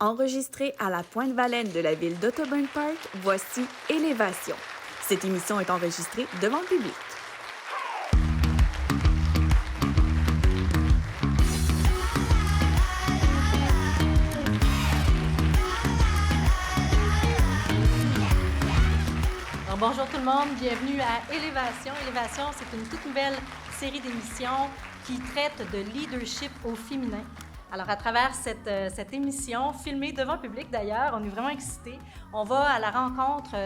Enregistrée à la Pointe-Valène de la ville d'Autoburn Park, voici Élévation. Cette émission est enregistrée devant le public. Bonjour tout le monde, bienvenue à Élévation. Élévation, c'est une toute nouvelle série d'émissions qui traite de leadership au féminin. Alors, à travers cette émission, filmée devant le public d'ailleurs, on est vraiment excités. On va à la rencontre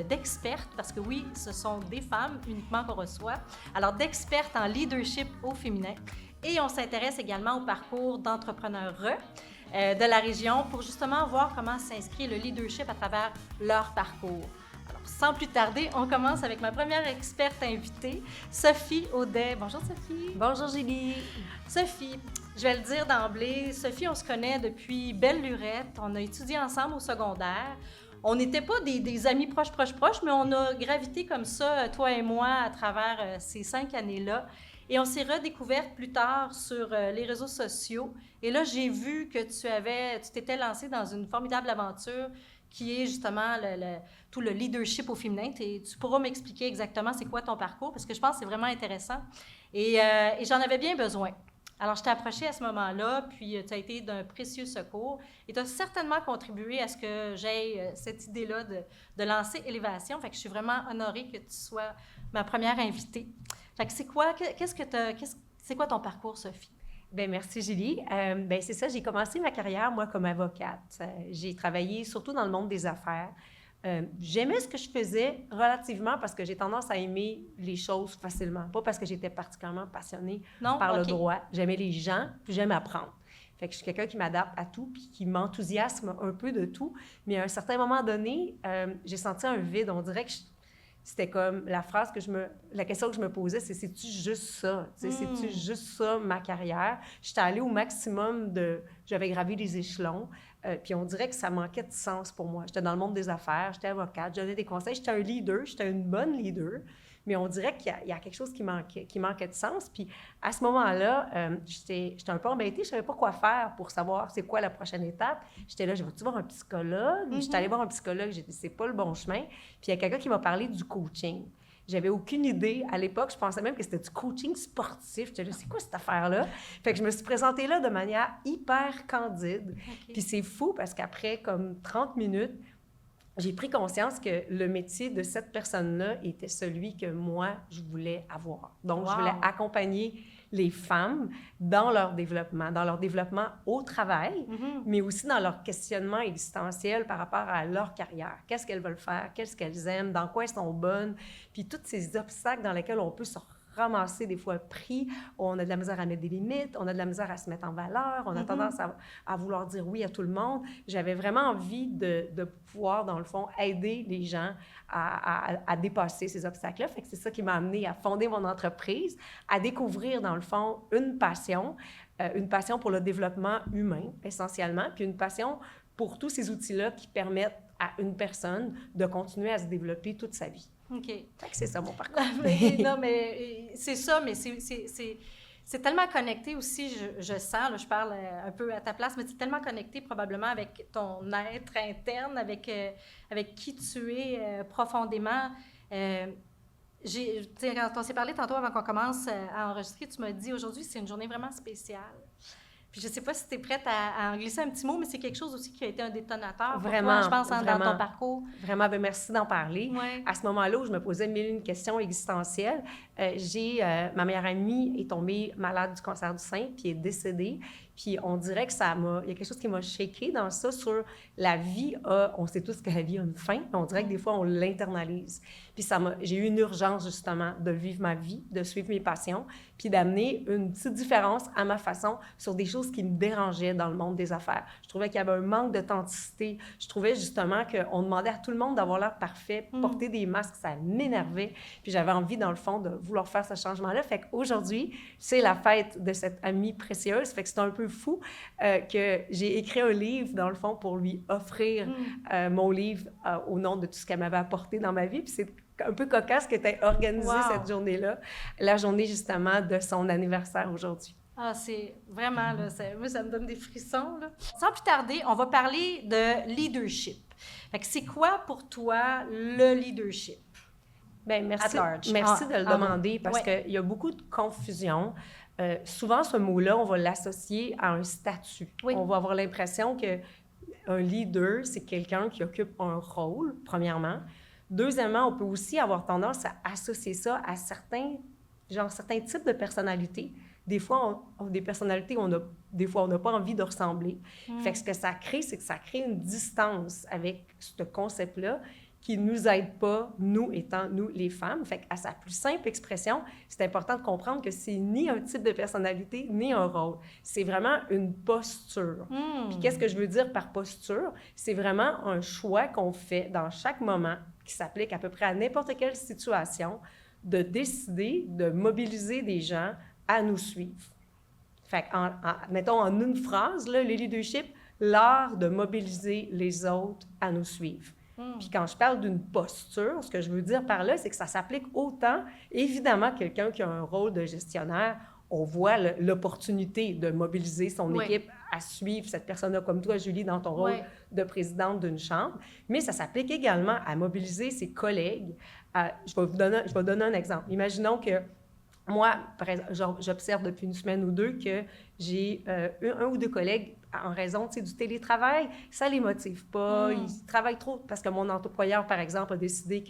d'expertes, parce que oui, ce sont des femmes uniquement qu'on reçoit. Alors, d'expertes en leadership au féminin. Et on s'intéresse également au parcours d'entrepreneurs de la région pour justement voir comment s'inscrit le leadership à travers leur parcours. Alors, sans plus tarder, on commence avec ma première experte invitée, Sophie Audet. Bonjour Sophie. Bonjour Julie. Sophie, je vais le dire d'emblée, Sophie, on se connaît depuis belle lurette. On a étudié ensemble au secondaire. On n'était pas des amis proches, mais on a gravité comme ça, toi et moi, à travers ces 5 années-là. Et on s'est redécouverte plus tard sur les réseaux sociaux. Et là, j'ai vu que tu t'étais lancée dans une formidable aventure qui est justement tout le leadership au féminin. Tu pourras m'expliquer exactement c'est quoi ton parcours, parce que je pense que c'est vraiment intéressant. Et j'en avais bien besoin. Alors, je t'ai approchée à ce moment-là, puis tu as été d'un précieux secours et tu as certainement contribué à ce que j'aie cette idée-là de lancer Élévation. Fait que je suis vraiment honorée que tu sois ma première invitée. Fait que c'est quoi ton parcours, Sophie? Bien, merci Julie. Bien, c'est ça, j'ai commencé ma carrière, moi, comme avocate. J'ai travaillé surtout dans le monde des affaires. J'aimais ce que je faisais relativement parce que j'ai tendance à aimer les choses facilement. Pas parce que j'étais particulièrement passionnée par le droit. J'aimais les gens, puis j'aime apprendre. Fait que je suis quelqu'un qui m'adapte à tout puis qui m'enthousiasme un peu de tout. Mais à un certain moment donné, j'ai senti un vide. On dirait que c'était comme la question que je me posais, c'est-tu juste ça? C'est-tu juste ça, ma carrière? J'étais allée au maximum j'avais gravi les échelons, puis on dirait que ça manquait de sens pour moi. J'étais dans le monde des affaires, j'étais avocate, je donnais des conseils, j'étais un leader, j'étais une bonne leader, mais on dirait qu'il y a quelque chose qui manquait de sens. Puis à ce moment-là, j'étais un peu embêtée, je ne savais pas quoi faire pour savoir c'est quoi la prochaine étape. J'étais là, je vais-tu voir un psychologue? J'étais allée voir un psychologue, j'ai dit, c'est pas le bon chemin. Puis il y a quelqu'un qui m'a parlé du coaching. J'avais aucune idée. À l'époque, je pensais même que c'était du coaching sportif. J'étais là, c'est quoi cette affaire-là? Fait que je me suis présentée là de manière hyper candide. Okay. Puis c'est fou parce qu'après comme 30 minutes, j'ai pris conscience que le métier de cette personne-là était celui que moi, je voulais avoir. Donc, je voulais accompagner les femmes dans leur développement au travail, mais aussi dans leur questionnement existentiel par rapport à leur carrière. Qu'est-ce qu'elles veulent faire? Qu'est-ce qu'elles aiment? Dans quoi elles sont bonnes? Puis tous ces obstacles dans lesquels on peut se ramasser des fois pris, on a de la misère à mettre des limites, on a de la misère à se mettre en valeur, on a tendance à vouloir dire oui à tout le monde. J'avais vraiment envie de pouvoir, dans le fond, aider les gens à dépasser ces obstacles-là. Fait que c'est ça qui m'a amenée à fonder mon entreprise, à découvrir, dans le fond, une passion pour le développement humain, essentiellement, puis une passion pour tous ces outils-là qui permettent à une personne de continuer à se développer toute sa vie. OK. Fait que c'est ça mon parcours. Non, mais c'est ça, mais c'est tellement connecté aussi, je sens, là, je parle un peu à ta place, mais c'est tellement connecté probablement avec ton être interne, avec qui tu es profondément. Quand on s'est parlé tantôt avant qu'on commence à enregistrer, tu m'as dit aujourd'hui, c'est une journée vraiment spéciale. Puis je ne sais pas si tu es prête à en glisser un petit mot, mais c'est quelque chose aussi qui a été un détonateur vraiment, pour toi, je pense, dans ton parcours. Vraiment, bien, merci d'en parler. Ouais. À ce moment-là où je me posais mille et une questions existentielles, ma meilleure amie est tombée malade du cancer du sein, puis est décédée. Puis on dirait que il y a quelque chose qui m'a shaké dans ça sur la vie. On sait tous que la vie a une fin, mais on dirait que des fois, on l'internalise. Puis j'ai eu une urgence, justement, de vivre ma vie, de suivre mes passions, puis d'amener une petite différence à ma façon sur des choses qui me dérangeaient dans le monde des affaires. Je trouvais qu'il y avait un manque d'authenticité. Je trouvais justement qu'on demandait à tout le monde d'avoir l'air parfait, porter des masques, ça m'énervait. Puis j'avais envie, dans le fond, de vouloir faire ce changement-là. Fait qu'aujourd'hui, c'est la fête de cette amie précieuse. Fait que c'est un peu fou que j'ai écrit un livre, dans le fond, pour lui offrir mon livre au nom de tout ce qu'elle m'avait apporté dans ma vie. Puis c'est un peu cocasse que tu aies organisé cette journée-là, la journée, justement, de son anniversaire aujourd'hui. Ah, c'est vraiment, là, moi, ça me donne des frissons, là. Sans plus tarder, on va parler de leadership. Fait que c'est quoi pour toi le leadership? Bien, At large. merci de le demander parce Ouais. qu'il y a beaucoup de confusion. Souvent, ce mot-là, on va l'associer à un statut. Oui. On va avoir l'impression qu'un leader, c'est quelqu'un qui occupe un rôle, premièrement. Deuxièmement, on peut aussi avoir tendance à associer ça à certains types de personnalités. Des fois, des personnalités, des fois, on n'a pas envie de ressembler. Fait que ce que ça crée, c'est que ça crée une distance avec ce concept-là qui ne nous aide pas, nous étant, nous, les femmes. Fait qu'à sa plus simple expression, c'est important de comprendre que c'est ni un type de personnalité, ni un rôle. C'est vraiment une posture. Puis qu'est-ce que je veux dire par posture? C'est vraiment un choix qu'on fait dans chaque moment, qui s'applique à peu près à n'importe quelle situation, de décider de mobiliser des gens à nous suivre. Fait que, mettons en une phrase, là, le leadership, l'art de mobiliser les autres à nous suivre. Puis quand je parle d'une posture, ce que je veux dire par là, c'est que ça s'applique autant, évidemment, quelqu'un qui a un rôle de gestionnaire, on voit l'opportunité de mobiliser son équipe à suivre cette personne-là, comme toi, Julie, dans ton rôle de présidente d'une chambre. Mais ça s'applique également à mobiliser ses collègues. Je vais donner un exemple. Imaginons que moi, j'observe depuis une semaine ou deux que j'ai un ou deux collègues, en raison du télétravail, ça les motive pas. Ils travaillent trop parce que mon employeur, par exemple, a décidé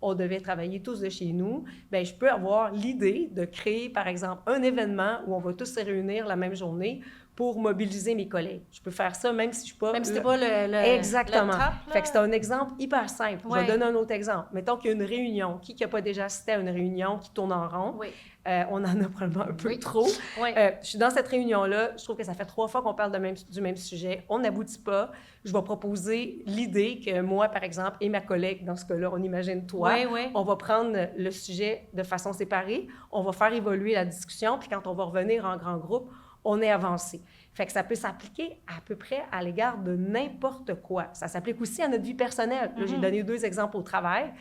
qu'on devait travailler tous de chez nous. Bien, je peux avoir l'idée de créer, par exemple, un événement où on va tous se réunir la même journée pour mobiliser mes collègues. Je peux faire ça même si je suis pas... Même si t'es pas Exactement. le top, là. Fait que c'est un exemple hyper simple. Je vais donner un autre exemple. Mettons qu'il y a une réunion. Qui n'a pas déjà assisté à une réunion qui tourne en rond? Oui. On en a probablement un peu trop. Oui. Je suis dans cette réunion-là. Je trouve que ça fait 3 fois qu'on parle du même sujet. On n'aboutit pas. Je vais proposer l'idée que moi, par exemple, et ma collègue, dans ce cas-là, on imagine toi, on va prendre le sujet de façon séparée. On va faire évoluer la discussion. Puis quand on va revenir en grand groupe, on est avancé. Fait que ça peut s'appliquer à peu près à l'égard de n'importe quoi. Ça s'applique aussi à notre vie personnelle. Là, j'ai donné 2 exemples au travail.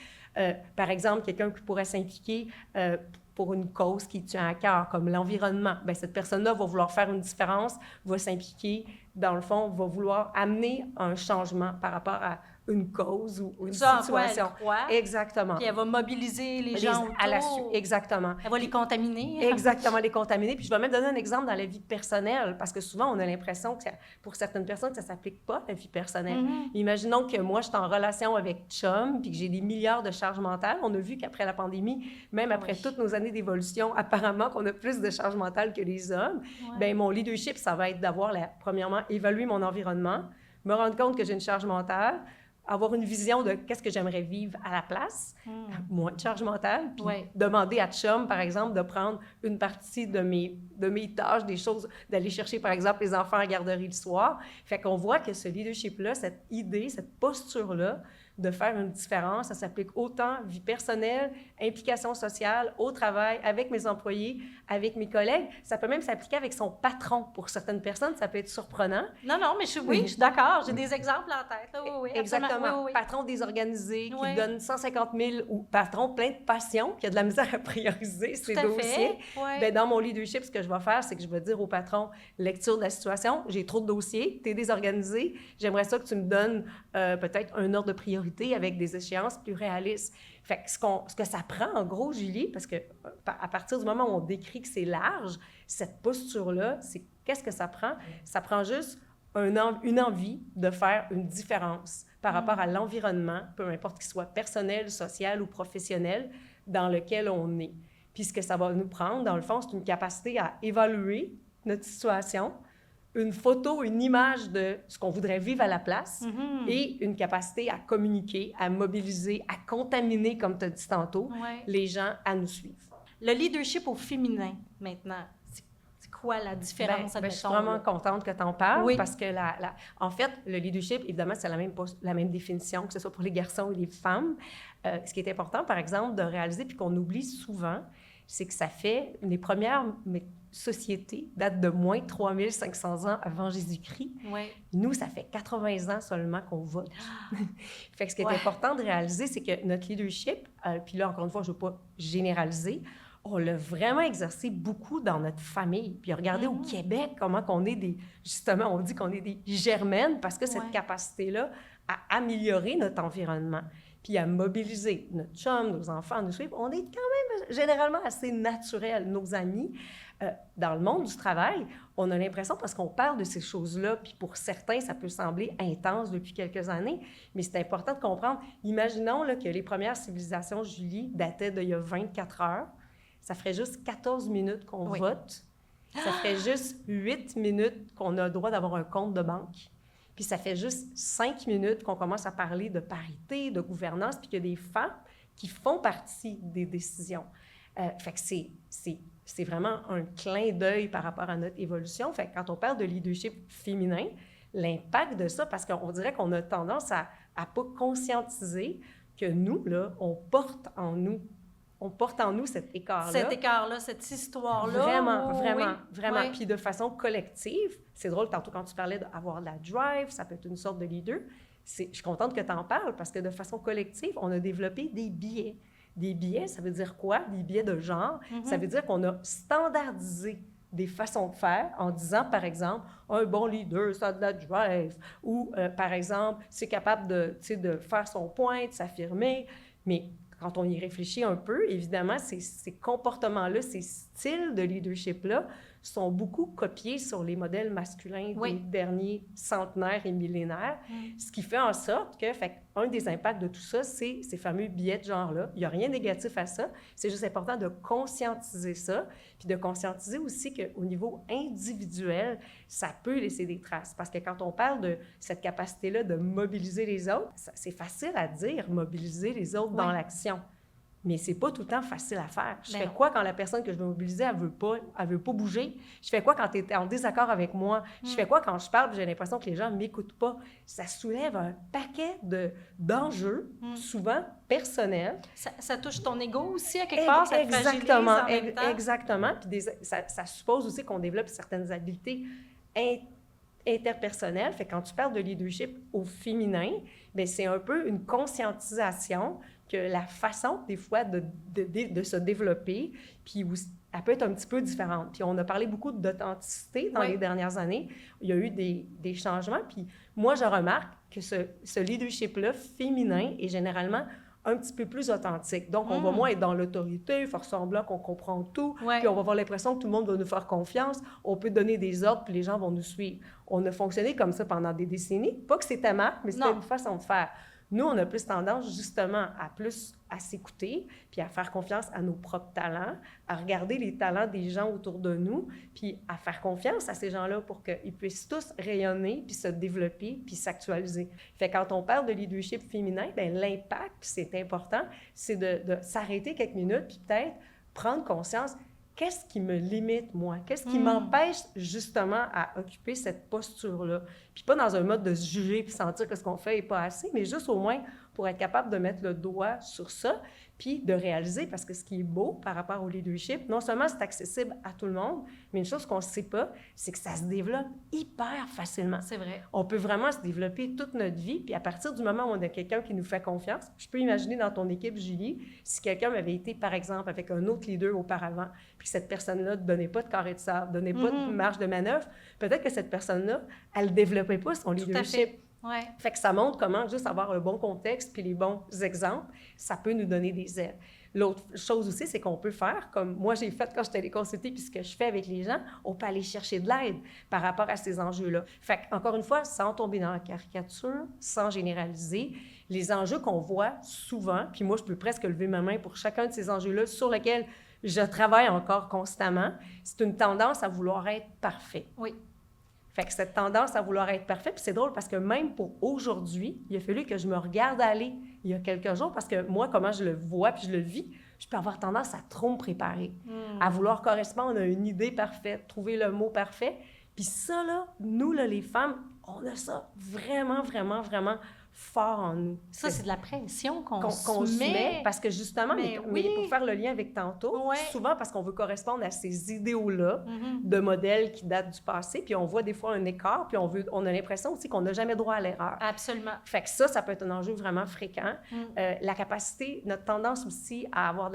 Par exemple, quelqu'un qui pourrait s'impliquer pour une cause qui tient à cœur, comme l'environnement. Bien, cette personne-là va vouloir faire une différence, va s'impliquer, dans le fond, va vouloir amener un changement par rapport à une cause ou une situation. Elle croit, exactement. Puis elle va mobiliser les gens autour. Exactement. Elle va les contaminer. Exactement, les contaminer. Puis je vais même donner un exemple dans la vie personnelle, parce que souvent, on a l'impression que pour certaines personnes, que ça ne s'applique pas à la vie personnelle. Imaginons que moi, je suis en relation avec chum, puis que j'ai des milliards de charges mentales. On a vu qu'après la pandémie, même après toutes nos années d'évolution, apparemment qu'on a plus de charges mentales que les hommes. Bien, mon leadership, ça va être d'avoir, premièrement, évaluer mon environnement, me rendre compte que j'ai une charge mentale, avoir une vision de qu'est-ce que j'aimerais vivre à la place, moins de charge mentale, puis demander à chum, par exemple, de prendre une partie de mes tâches, des choses, d'aller chercher, par exemple, les enfants à la garderie le soir. Fait qu'on voit que ce leadership-là, cette idée, cette posture-là, de faire une différence, ça s'applique autant vie personnelle, implication sociale, au travail, avec mes employés, avec mes collègues. Ça peut même s'appliquer avec son patron. Pour certaines personnes, ça peut être surprenant. Non, mais je suis d'accord. J'ai des exemples en tête. Là. Oui, exactement. Oui. Patron désorganisé, qui donne 150 000, ou patron plein de passion, qui a de la misère à prioriser ses dossiers. Bien, dans mon leadership, ce que je vais faire, c'est que je vais dire au patron, lecture de la situation, j'ai trop de dossiers, tu es désorganisé, j'aimerais ça que tu me donnes peut-être un ordre de priorité avec des échéances plus réalistes. Fait que ce que ça prend, en gros, Julie, parce que à partir du moment où on décrit que c'est large, cette posture-là, c'est qu'est-ce que ça prend? Ça prend juste une envie de faire une différence par rapport à l'environnement, peu importe qu'il soit personnel, social ou professionnel, dans lequel on est. Puis ce que ça va nous prendre, dans le fond, c'est une capacité à évaluer notre situation, une photo, une image de ce qu'on voudrait vivre à la place et une capacité à communiquer, à mobiliser, à contaminer, comme tu as dit tantôt, les gens à nous suivre. Le leadership au féminin, maintenant, c'est quoi la différence? Je suis vraiment contente que tu en parles parce que, en fait, le leadership, évidemment, c'est la même définition, que ce soit pour les garçons et les femmes. Ce qui est important, par exemple, de réaliser, puis qu'on oublie souvent, c'est que ça fait les premières sociétés datent de moins de 3500 ans avant Jésus-Christ. Nous, ça fait 80 ans seulement qu'on vote. Fait que ce qui est important de réaliser, c'est que notre leadership, puis là, encore une fois, je ne veux pas généraliser, on l'a vraiment exercé beaucoup dans notre famille. Puis regardez au Québec comment qu'on est justement, on dit qu'on est des germaines parce que cette capacité-là à améliorer notre environnement, puis à mobiliser notre chum, nos enfants, nous suivre, on est quand même généralement assez naturel. Nos amis, dans le monde du travail, on a l'impression, parce qu'on parle de ces choses-là, puis pour certains, ça peut sembler intense depuis quelques années, mais c'est important de comprendre. Imaginons là, que les premières civilisations, Julie, dataient d'il y a 24 heures. Ça ferait juste 14 minutes qu'on vote. Ça ferait juste 8 minutes qu'on a le droit d'avoir un compte de banque. Puis ça fait juste 5 minutes qu'on commence à parler de parité, de gouvernance, puis qu'il y a des femmes qui font partie des décisions. Fait que c'est vraiment un clin d'œil par rapport à notre évolution. Fait que quand on parle de leadership féminin, l'impact de ça, parce qu'on dirait qu'on a tendance à ne pas conscientiser que nous, là, on porte en nous cet écart-là. Cet écart-là, cette histoire-là. Vraiment. Puis de façon collective, c'est drôle, tantôt quand tu parlais d'avoir de la drive, ça peut être une sorte de leader. Je suis contente que tu en parles parce que de façon collective, on a développé des biais. Des biais, ça veut dire quoi? Des biais de genre. Ça veut dire qu'on a standardisé des façons de faire en disant, par exemple, un bon leader, ça a de la drive. Ou, par exemple, c'est capable de faire son point, de s'affirmer. Mais quand on y réfléchit un peu, évidemment, ces comportements-là, ces styles de leadership-là sont beaucoup copiés sur les modèles masculins des derniers centenaires et millénaires, ce qui fait en sorte que, un des impacts de tout ça, c'est ces fameux biais de genre-là. Il n'y a rien de négatif à ça, c'est juste important de conscientiser ça, puis de conscientiser aussi qu'au niveau individuel, ça peut laisser des traces. Parce que quand on parle de cette capacité-là de mobiliser les autres, c'est facile à dire, mobiliser les autres dans l'action. Mais c'est pas tout le temps facile à faire. Je fais quoi quand la personne que je veux mobiliser, elle veut pas bouger? Je fais quoi quand tu es en désaccord avec moi? Je fais quoi quand je parle et j'ai l'impression que les gens m'écoutent pas? Ça soulève un paquet d'enjeux, souvent personnels. Ça touche ton ego aussi, à quelque part, ça te fragilise en même temps. Exactement. Puis ça suppose aussi qu'on développe certaines habiletés interpersonnelles. Fait que quand tu parles de leadership au féminin, bien, c'est un peu une conscientisation que la façon, des fois, de se développer, puis elle peut être un petit peu différente. Puis on a parlé beaucoup d'authenticité dans les dernières années. Il y a eu des changements. Puis moi, je remarque que ce leadership-là féminin est généralement un petit peu plus authentique. Donc, on va moins être dans l'autorité, faire semblant qu'on comprend tout, puis on va avoir l'impression que tout le monde va nous faire confiance. On peut donner des ordres, puis les gens vont nous suivre. On a fonctionné comme ça pendant des décennies. Pas que c'était mal, mais c'était une façon de faire. Nous, on a plus tendance, justement, à s'écouter, puis à faire confiance à nos propres talents, à regarder les talents des gens autour de nous, puis à faire confiance à ces gens-là pour qu'ils puissent tous rayonner, puis se développer, puis s'actualiser. Fait quand on parle de leadership féminin, bien, l'impact, puis c'est important, c'est de s'arrêter quelques minutes, puis peut-être prendre conscience. Qu'est-ce qui me limite, moi? Qu'est-ce qui m'empêche, justement, à occuper cette posture-là? Puis pas dans un mode de se juger puis sentir que ce qu'on fait n'est pas assez, mais juste au moins pour être capable de mettre le doigt sur ça puis de réaliser, parce que ce qui est beau par rapport au leadership, non seulement c'est accessible à tout le monde, mais une chose qu'on ne sait pas, c'est que ça se développe hyper facilement. C'est vrai. On peut vraiment se développer toute notre vie, puis à partir du moment où on a quelqu'un qui nous fait confiance, je peux imaginer dans ton équipe, Julie, si quelqu'un m'avait été, par exemple, avec un autre leader auparavant, puis que cette personne-là ne donnait pas de carré de sable, ne donnait pas de marge de manœuvre, peut-être que cette personne-là, elle ne développait pas son leadership. Ouais. Fait que ça montre comment juste avoir le bon contexte puis les bons exemples, ça peut nous donner des aides. L'autre chose aussi, c'est qu'on peut faire, comme moi j'ai fait quand j'étais allée consulter, puis ce que je fais avec les gens, on peut aller chercher de l'aide par rapport à ces enjeux-là. Fait encore une fois, sans tomber dans la caricature, sans généraliser, les enjeux qu'on voit souvent, puis moi je peux presque lever ma main pour chacun de ces enjeux-là sur lesquels je travaille encore constamment, c'est une tendance à vouloir être parfait. Oui. Fait que cette tendance à vouloir être parfait, puis c'est drôle parce que même pour aujourd'hui, il a fallu que je me regarde aller il y a quelques jours parce que moi, comment je le vois puis je le vis, je peux avoir tendance à trop me préparer, à vouloir correspondre à une idée parfaite, trouver le mot parfait. Puis ça, là, nous, là, les femmes, on a ça vraiment, vraiment, vraiment fort en nous. Ça, c'est de la pression qu'on se met. Parce que justement, mais pour faire le lien avec tantôt, souvent parce qu'on veut correspondre à ces idéaux-là de modèles qui datent du passé, puis on voit des fois un écart, puis on a l'impression aussi qu'on n'a jamais droit à l'erreur. Absolument. Fait que ça peut être un enjeu vraiment fréquent. La capacité, notre tendance aussi à avoir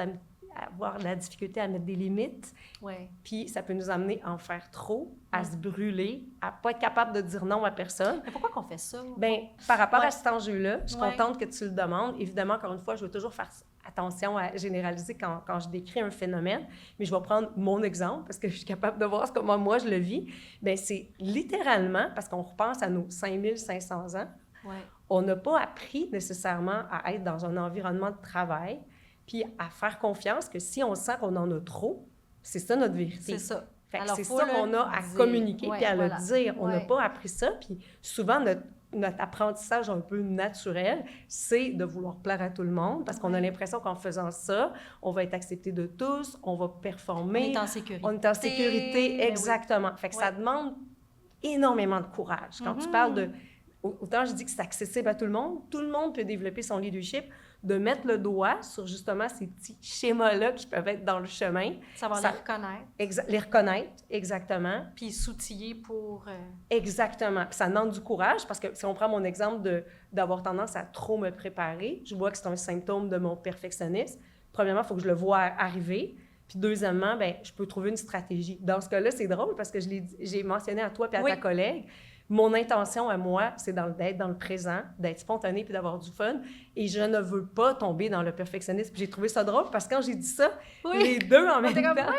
avoir de la difficulté à mettre des limites. Ouais. Puis ça peut nous amener à en faire trop, à se brûler, à pas être capable de dire non à personne. Mais pourquoi qu'on fait ça? Bien, par rapport Ouais. à cet enjeu-là, je suis Ouais. contente que tu le demandes. Évidemment, encore une fois, je veux toujours faire attention à généraliser quand je décris un phénomène, mais je vais prendre mon exemple parce que je suis capable de voir comment moi je le vis. Bien, c'est littéralement, parce qu'on repense à nos 5500 ans, Ouais. on n'a pas appris nécessairement à être dans un environnement de travail, puis à faire confiance que si on sent qu'on en a trop, c'est ça notre vérité. C'est ça. Fait que Alors, c'est faut ça le qu'on a à dire. communiquer Ouais, puis à voilà. le dire. On n'a Ouais. pas appris ça, puis souvent notre apprentissage un peu naturel, c'est de vouloir plaire à tout le monde parce qu'on a Ouais. l'impression qu'en faisant ça, on va être accepté de tous, on va On performer. est en sécurité. On est en sécurité, Ben oui. exactement. Fait que ça Ouais. demande énormément de courage. Quand tu parles de... Autant je dis que c'est accessible à tout le monde peut développer son leadership, de mettre le doigt sur justement ces petits schémas-là qui peuvent être dans le chemin. Savoir Ça- les reconnaître, Les reconnaître, exactement. puis s'outiller pour... Exactement. Puis ça demande du courage parce que si on prend mon exemple d'avoir tendance à trop me préparer, je vois que c'est un symptôme de mon perfectionnisme. Premièrement, il faut que je le voie arriver. Puis deuxièmement, bien, je peux trouver une stratégie. Dans ce cas-là, c'est drôle parce que j'ai mentionné à toi et à Oui. ta collègue, mon intention à moi, c'est d'être dans le présent, d'être spontanée puis d'avoir du fun. Et je ne veux pas tomber dans le perfectionnisme. Puis j'ai trouvé ça drôle parce que quand j'ai dit ça, Oui. les deux en même était temps, comme,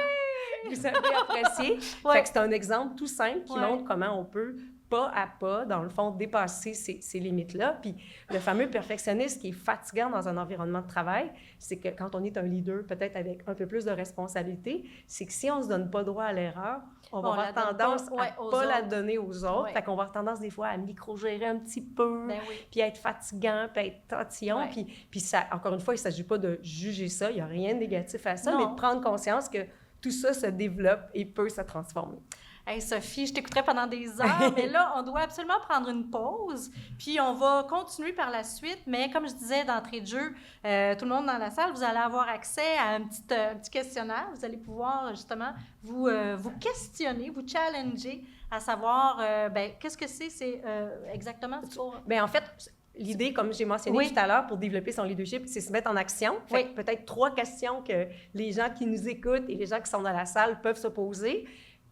vous avez apprécié. Ouais. Fait que c'est un exemple tout simple qui Ouais. montre comment on peut, pas à pas, dans le fond, dépasser ces limites-là. Puis le fameux perfectionniste qui est fatigant dans un environnement de travail, c'est que quand on est un leader, peut-être avec un peu plus de responsabilité, c'est que si on ne se donne pas droit à l'erreur, on va On avoir la donne tendance pas, ouais, à aux pas la autres. donner aux autres. Ouais. Fait qu'on va avoir tendance des fois à micro-gérer un petit peu, Ben oui. puis à être fatigant, puis à être tatillon. Ouais. Puis ça, encore une fois, il ne s'agit pas de juger ça, il n'y a rien de négatif à ça, Non. mais de prendre conscience que tout ça se développe et peut se transformer. Hey Sophie, je t'écouterais pendant des heures, mais là, on doit absolument prendre une pause, puis on va continuer par la suite. Mais comme je disais d'entrée de jeu, tout le monde dans la salle, vous allez avoir accès à un petit questionnaire. Vous allez pouvoir justement vous questionner, vous challenger à savoir, qu'est-ce que c'est exactement pour... Bien, en fait, l'idée, comme j'ai mentionné Oui. tout à l'heure, pour développer son leadership, c'est se mettre en action. Fait Oui. que peut-être 3 questions que les gens qui nous écoutent et les gens qui sont dans la salle peuvent se poser.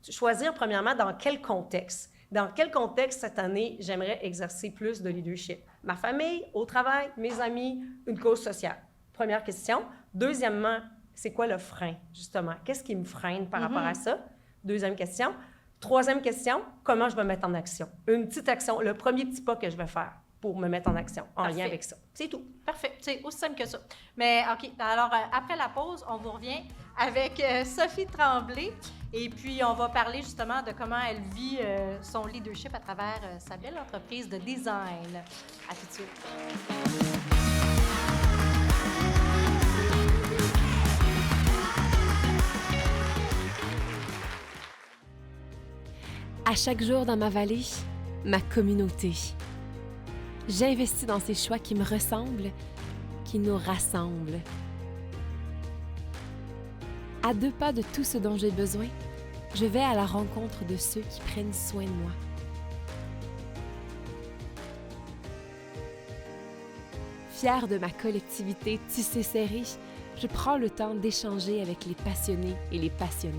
Choisir, premièrement, dans quel contexte. Dans quel contexte, cette année, j'aimerais exercer plus de leadership? Ma famille, au travail, mes amis, une cause sociale. Première question. Deuxièmement, c'est quoi le frein, justement? Qu'est-ce qui me freine par rapport à ça? Deuxième question. Troisième question, comment je vais me mettre en action? Une petite action, le premier petit pas que je vais faire pour me mettre en action, en Parfait. lien avec ça. C'est tout. Parfait, c'est aussi simple que ça. Mais OK, alors après la pause, on vous revient avec Sophie Tremblay et puis on va parler justement de comment elle vit son leadership à travers sa belle entreprise de design. À tout de suite. À chaque jour dans ma vallée, ma communauté. J'investis dans ces choix qui me ressemblent, qui nous rassemblent. À 2 pas de tout ce dont j'ai besoin, je vais à la rencontre de ceux qui prennent soin de moi. Fière de ma collectivité tissée serrée, je prends le temps d'échanger avec les passionnés et les passionnants.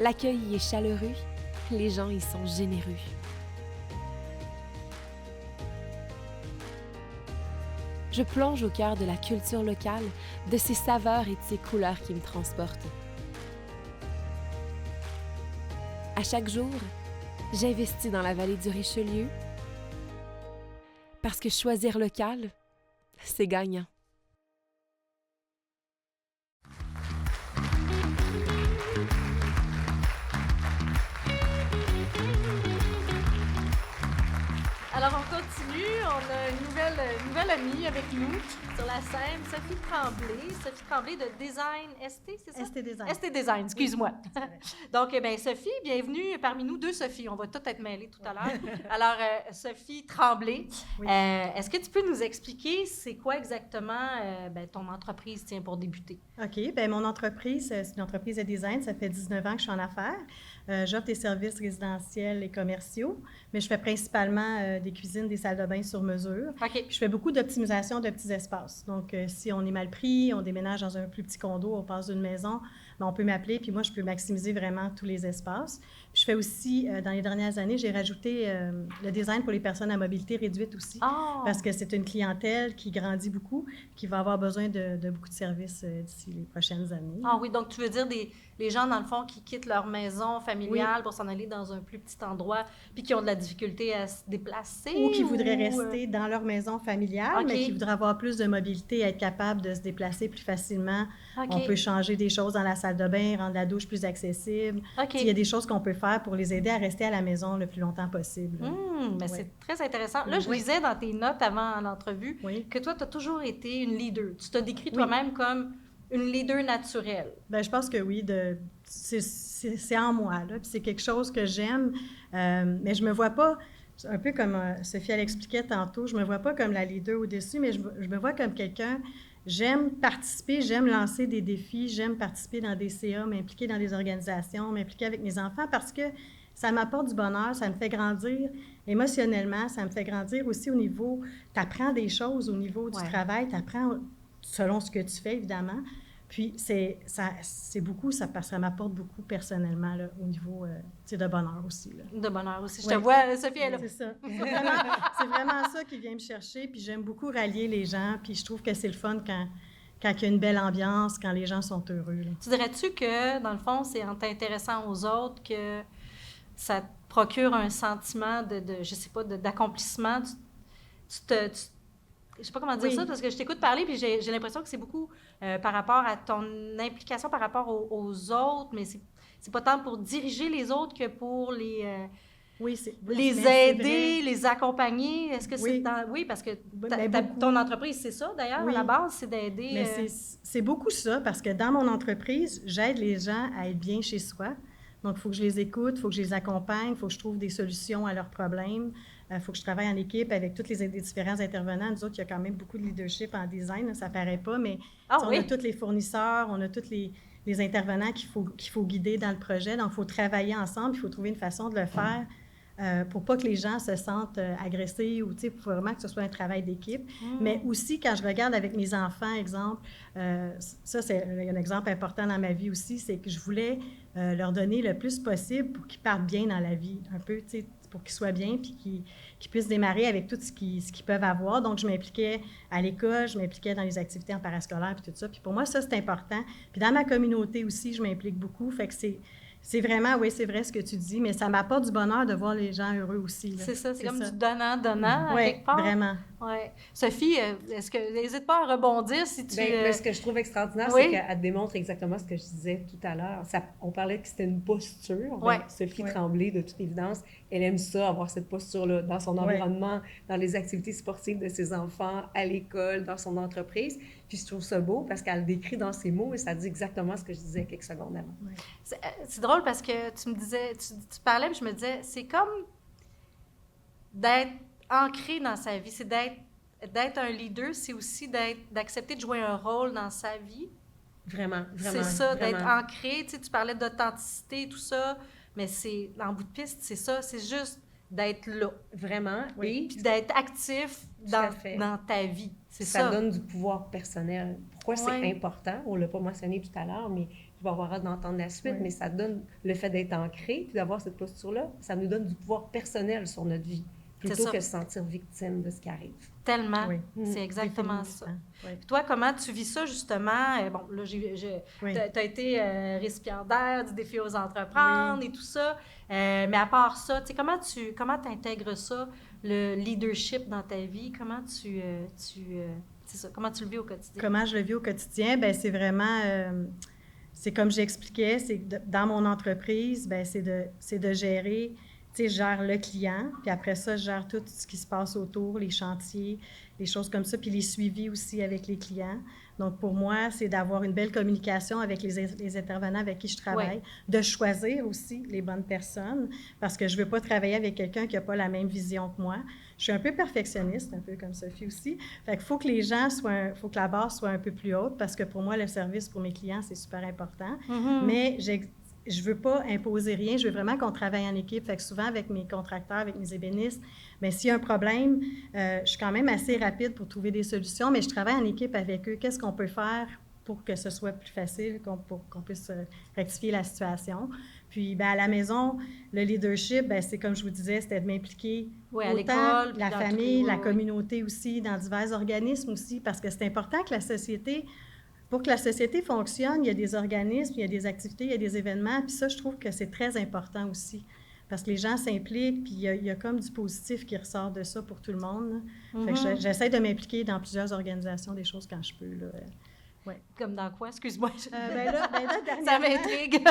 L'accueil y est chaleureux, les gens y sont généreux. Je plonge au cœur de la culture locale, de ses saveurs et de ses couleurs qui me transportent. À chaque jour, j'investis dans la vallée du Richelieu parce que choisir local, c'est gagnant. Alors, on continue. On a une nouvelle amie avec nous sur la scène, Sophie Tremblay. Sophie Tremblay de Design ST, c'est ça? ST Design. ST Design, excuse-moi. Donc, Sophie, bienvenue parmi nous, 2 Sophie. On va toutes être mêlées tout à l'heure. Alors, Sophie Tremblay, Oui. est-ce que tu peux nous expliquer c'est quoi exactement ton entreprise, tiens, pour débuter? OK. Bien, mon entreprise, c'est une entreprise de design. Ça fait 19 ans que je suis en affaires. J'offre des services résidentiels et commerciaux, mais je fais principalement des cuisines, des salles de bain sur mesure. OK. Puis je fais beaucoup d'optimisation de petits espaces. Donc, si on est mal pris, on déménage dans un plus petit condo, on passe d'une maison, bien, on peut m'appeler, puis moi, je peux maximiser vraiment tous les espaces. Puis je fais aussi, dans les dernières années, j'ai rajouté le design pour les personnes à mobilité réduite aussi, parce que c'est une clientèle qui grandit beaucoup, qui va avoir besoin de beaucoup de services d'ici les prochaines années. Ah oui, donc tu veux dire les gens, dans le fond, qui quittent leur maison familiale pour s'en aller dans un plus petit endroit, puis qui ont de la difficulté à se déplacer? Ou qui voudraient rester dans leur maison familiale, OK. mais qui voudraient avoir plus de mobilité, être capable de se déplacer plus facilement. OK. On peut changer des choses dans la salle de bain, rendre la douche plus accessible. OK. Il y a des choses qu'on peut faire pour les aider à rester à la maison le plus longtemps possible. Ben Ouais. c'est très intéressant. Là, je Oui. lisais dans tes notes avant l'entrevue Oui. que toi, tu as toujours été une leader. Tu t'as décrit toi-même comme une leader naturelle. Bien, je pense que oui, c'est en moi, là, puis c'est quelque chose que j'aime, mais je me vois pas, un peu comme Sophie, elle expliquait tantôt, je me vois pas comme la leader au-dessus, mais je me vois comme quelqu'un, j'aime participer, j'aime lancer des défis, j'aime participer dans des CA, m'impliquer dans des organisations, m'impliquer avec mes enfants, parce que ça m'apporte du bonheur, ça me fait grandir émotionnellement, ça me fait grandir aussi au niveau, tu apprends des choses au niveau du travail, tu apprends selon ce que tu fais, évidemment. Puis, c'est beaucoup, parce que ça m'apporte beaucoup personnellement, là, au niveau de bonheur aussi. Là. De bonheur aussi. Je Ouais. te vois, Sophie, elle C'est ça. C'est vraiment ça qui vient me chercher. Puis, j'aime beaucoup rallier les gens. Puis, je trouve que c'est le fun quand il y a une belle ambiance, quand les gens sont heureux. Là. Tu dirais-tu que, dans le fond, c'est en t'intéressant aux autres que ça te procure un sentiment je sais pas, d'accomplissement? Je sais pas comment dire ça, parce que je t'écoute parler, puis j'ai l'impression que c'est beaucoup par rapport à ton implication par rapport aux autres, mais c'est pas tant pour diriger les autres que pour les aider, les accompagner. Est-ce que c'est dans... Oui, parce que ton entreprise, c'est ça, d'ailleurs, à la base, c'est d'aider... Mais c'est beaucoup ça, parce que dans mon entreprise, j'aide les gens à être bien chez soi. Donc, il faut que je les écoute, il faut que je les accompagne, il faut que je trouve des solutions à leurs problèmes. Il faut que je travaille en équipe avec tous les différents intervenants. Nous autres, il y a quand même beaucoup de leadership en design, là, ça ne paraît pas, mais on a tous les fournisseurs, on a tous les intervenants qu'il faut guider dans le projet. Donc, il faut travailler ensemble, il faut trouver une façon de le faire pour pas que les gens se sentent agressés ou, tu sais, pour vraiment que ce soit un travail d'équipe. Mais aussi, quand je regarde avec mes enfants, exemple, ça, c'est un exemple important dans ma vie aussi, c'est que je voulais leur donner le plus possible pour qu'ils partent bien dans la vie, un peu, tu sais, pour qu'ils soient bien, puis qu'ils puissent démarrer avec tout ce qu'ils peuvent avoir. Donc, je m'impliquais à l'école, je m'impliquais dans les activités en parascolaire, puis tout ça. Puis pour moi, ça, c'est important. Puis dans ma communauté aussi, je m'implique beaucoup. Fait que c'est vraiment, oui, c'est vrai ce que tu dis, mais ça m'apporte du bonheur de voir les gens heureux aussi. C'est ça, c'est comme du donnant-donnant, quelque part. Oui, vraiment. Ouais. Sophie, n'hésite pas à rebondir si tu... Bien, ce que je trouve extraordinaire, c'est qu'elle démontre exactement ce que je disais tout à l'heure. On parlait que c'était une posture. Ouais. Sophie Tremblay, de toute évidence, elle aime ça, avoir cette posture-là dans son environnement, dans les activités sportives de ses enfants, à l'école, dans son entreprise. Puis je trouve ça beau parce qu'elle le décrit dans ses mots et ça dit exactement ce que je disais quelques secondes avant. Ouais. C'est drôle parce que tu me disais, tu parlais, puis je me disais, c'est comme d'être ancré dans sa vie, c'est d'être un leader, c'est aussi d'accepter de jouer un rôle dans sa vie. Vraiment. C'est ça, d'être ancré. Tu sais, tu parlais d'authenticité et tout ça, mais c'est, en bout de piste, c'est ça, c'est juste d'être là. Vraiment. Oui. Puis d'être actif dans ta vie. C'est ça. Ça donne du pouvoir personnel. Pourquoi c'est important? On ne l'a pas mentionné tout à l'heure, mais je vais avoir hâte d'entendre la suite, mais ça donne le fait d'être ancré puis d'avoir cette posture-là, ça nous donne du pouvoir personnel sur notre vie, plutôt que de se sentir victime de ce qui arrive. Tellement. Oui. C'est exactement ça. Oui. Puis toi, comment tu vis ça, justement? Bon, là, tu as été récipiendaire du défi aux entreprendre et tout ça. Mais à part ça, tu sais, comment tu intègres ça, le leadership dans ta vie? Comment c'est ça, comment tu le vis au quotidien? Comment je le vis au quotidien? Bien, c'est vraiment... c'est comme j'expliquais, c'est dans mon entreprise, bien, c'est de gérer... Tu sais, je gère le client, puis après ça, je gère tout ce qui se passe autour, les chantiers, les choses comme ça, puis les suivis aussi avec les clients. Donc, pour moi, c'est d'avoir une belle communication avec les intervenants avec qui je travaille, de choisir aussi les bonnes personnes, parce que je ne veux pas travailler avec quelqu'un qui n'a pas la même vision que moi. Je suis un peu perfectionniste, un peu comme Sophie aussi. Fait qu'il faut que les gens faut que la barre soit un peu plus haute, parce que pour moi, le service pour mes clients, c'est super important. Mais je veux pas imposer rien, je veux vraiment qu'on travaille en équipe. Fait que souvent, avec mes contracteurs, avec mes ébénistes, bien, s'il y a un problème, je suis quand même assez rapide pour trouver des solutions, mais je travaille en équipe avec eux. Qu'est-ce qu'on peut faire pour que ce soit plus facile, pour qu'on puisse rectifier la situation? Puis, bien, à la maison, le leadership, bien, c'est comme je vous disais, c'était de m'impliquer Oui, à autant l'école, puis la dans famille, tout, la oui. communauté aussi, dans divers organismes aussi, parce que c'est important que la société... Pour que la société fonctionne, il y a des organismes, il y a des activités, il y a des événements, puis ça, je trouve que c'est très important aussi, parce que les gens s'impliquent, puis il y a comme du positif qui ressort de ça pour tout le monde. Fait que j'essaie de m'impliquer dans plusieurs organisations, des choses quand je peux, là. Ouais. Comme dans quoi? Excuse-moi. Ben là, dernièrement... Ça m'intrigue.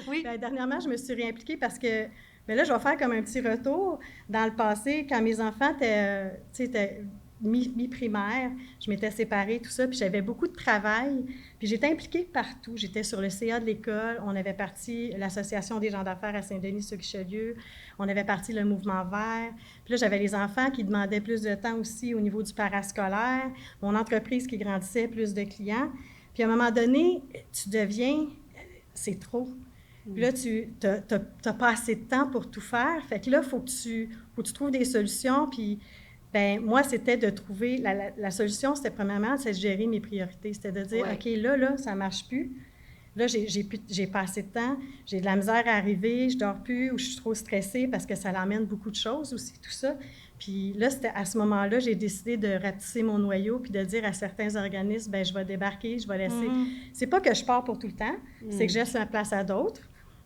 Oui. Ben, dernièrement, je me suis réimpliquée parce que, ben là, je vais faire comme un petit retour. Dans le passé, quand mes enfants étaient mi-primaire, je m'étais séparée, tout ça, puis j'avais beaucoup de travail, puis j'étais impliquée partout. J'étais sur le CA de l'école, on avait parti l'Association des gens d'affaires à Saint-Denis-sur-Richelieu, on avait parti le Mouvement vert, puis là, j'avais les enfants qui demandaient plus de temps aussi au niveau du parascolaire, mon entreprise qui grandissait, plus de clients, puis à un moment donné, tu deviens... c'est trop. Puis là, tu n'as pas assez de temps pour tout faire, fait que là, il faut que tu trouves des solutions, puis... Bien, moi, c'était de trouver... La solution, c'était premièrement, c'est de gérer mes priorités. C'était de dire, OK, là, ça ne marche plus. Là, j'ai pas assez de temps. J'ai de la misère à arriver, je ne dors plus ou je suis trop stressée parce que ça l'emmène beaucoup de choses aussi, tout ça. Puis là, c'était à ce moment-là, j'ai décidé de rapetisser mon noyau puis de dire à certains organismes, bien, je vais débarquer, je vais laisser... C'est pas que je pars pour tout le temps, c'est que je laisse ma place à d'autres.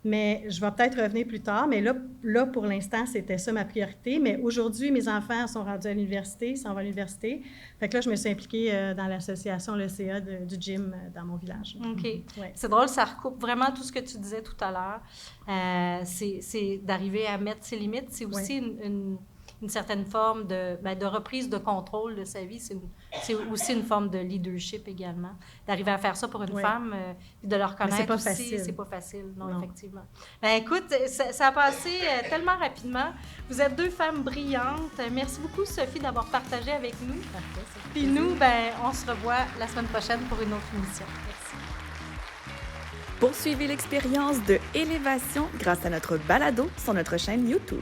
Mais je vais peut-être revenir plus tard. Mais là, pour l'instant, c'était ça ma priorité. Mais aujourd'hui, mes enfants sont rendus à l'université, ils s'en vont à l'université. Fait que là, je me suis impliquée dans l'association, le CA du gym dans mon village. OK. Ouais. C'est drôle, ça recoupe vraiment tout ce que tu disais tout à l'heure. C'est d'arriver à mettre ses limites. C'est aussi une certaine forme de reprise de contrôle de sa vie. C'est aussi une forme de leadership également. D'arriver à faire ça pour une femme, puis de le reconnaître c'est pas aussi, facile. c'est pas facile, non, effectivement. Ben, écoute, ça a passé tellement rapidement. Vous êtes deux femmes brillantes. Merci beaucoup, Sophie, d'avoir partagé avec nous. Puis nous, ben, on se revoit la semaine prochaine pour une autre émission. Merci. Poursuivez l'expérience de Élévation grâce à notre balado sur notre chaîne YouTube.